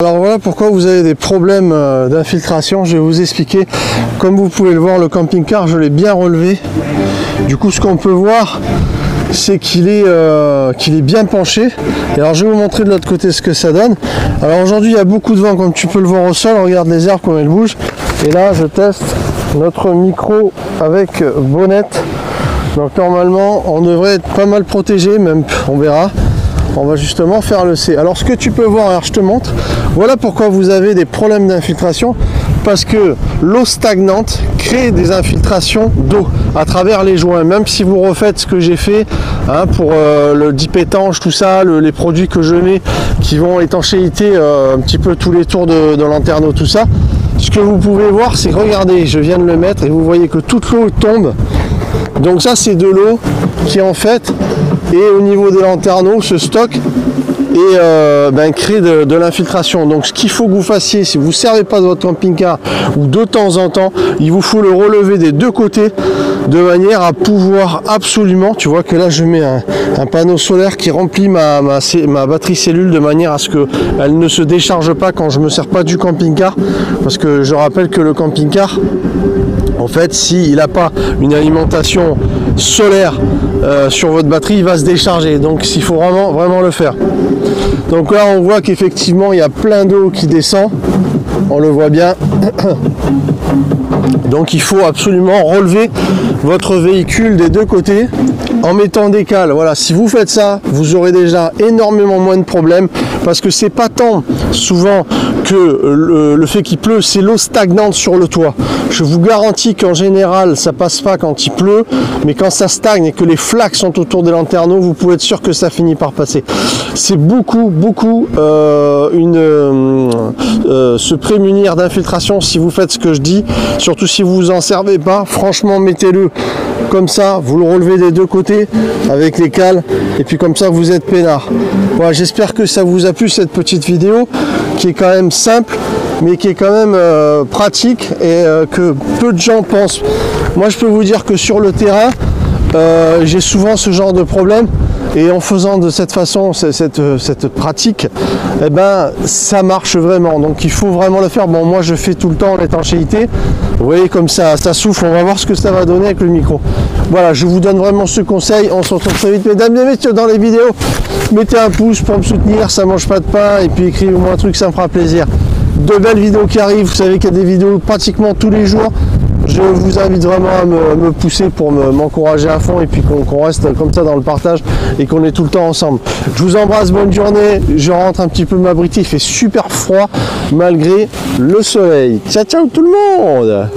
Alors voilà pourquoi vous avez des problèmes d'infiltration. Je vais vous expliquer. Comme vous pouvez le voir, le camping-car, je l'ai bien relevé. Du coup, ce qu'on peut voir, c'est qu'il est bien penché. Et alors je vais vous montrer de l'autre côté ce que ça donne. Alors aujourd'hui il y a beaucoup de vent, comme tu peux le voir au sol. Regarde les herbes comme elles bougent. Et là je teste notre micro avec bonnette. Donc normalement on devrait être pas mal protégé, même on verra. On va justement faire le C. Alors ce que tu peux voir, alors je te montre, voilà pourquoi vous avez des problèmes d'infiltration, parce que l'eau stagnante crée des infiltrations d'eau à travers les joints. Même si vous refaites ce que j'ai fait pour le dip étanche, tout ça, les produits que je mets qui vont étanchéité un petit peu tous les tours de lanterneau, tout ça, ce que vous pouvez voir, c'est que regardez, je viens de le mettre et vous voyez que toute l'eau tombe. Donc ça c'est de l'eau qui en fait et au niveau des lanterneaux se stocke et crée de l'infiltration. Donc ce qu'il faut que vous fassiez, si vous ne servez pas de votre camping-car ou de temps en temps, il vous faut le relever des deux côtés de manière à pouvoir absolument, tu vois que là je mets un panneau solaire qui remplit ma batterie cellule de manière à ce qu'elle ne se décharge pas quand je ne me sers pas du camping-car, parce que je rappelle que le camping-car, en fait, s'il n'a pas une alimentation solaire sur votre batterie, il va se décharger. Donc il faut vraiment le faire. Donc là on voit qu'effectivement il y a plein d'eau qui descend, on le voit bien. Donc il faut absolument relever votre véhicule des deux côtés en mettant des cales. Voilà, si vous faites ça, vous aurez déjà énormément moins de problèmes, parce que c'est pas tant souvent que le fait qu'il pleut, c'est l'eau stagnante sur le toit. Je vous garantis qu'en général ça passe pas quand il pleut, mais quand ça stagne et que les flaques sont autour des lanterneaux, vous pouvez être sûr que ça finit par passer. C'est beaucoup se prémunir d'infiltration si vous faites ce que je dis, surtout si vous vous en servez pas. Franchement, mettez-le comme ça, vous le relevez des deux côtés avec les cales, et puis comme ça vous êtes peinard. Voilà, j'espère que ça vous a plu cette petite vidéo qui est quand même simple mais qui est quand même pratique et que peu de gens pensent. Moi je peux vous dire que sur le terrain j'ai souvent ce genre de problème, et en faisant de cette façon cette pratique, eh ben ça marche vraiment. Donc il faut vraiment le faire. Bon, moi je fais tout le temps l'étanchéité, vous voyez comme ça souffle. On va voir ce que ça va donner avec le micro. Voilà, je vous donne vraiment ce conseil. On se retrouve très vite, mesdames et messieurs, dans les vidéos. Mettez un pouce pour me soutenir, ça mange pas de pain, et puis écrivez-moi un truc, ça me fera plaisir. De belles vidéos qui arrivent, vous savez qu'il y a des vidéos pratiquement tous les jours. Je vous invite vraiment à me pousser pour m'encourager à fond, et puis qu'on reste comme ça dans le partage et qu'on est tout le temps ensemble. Je vous embrasse, bonne journée. Je rentre un petit peu m'abriter, il fait super froid malgré le soleil. Ciao ciao tout le monde.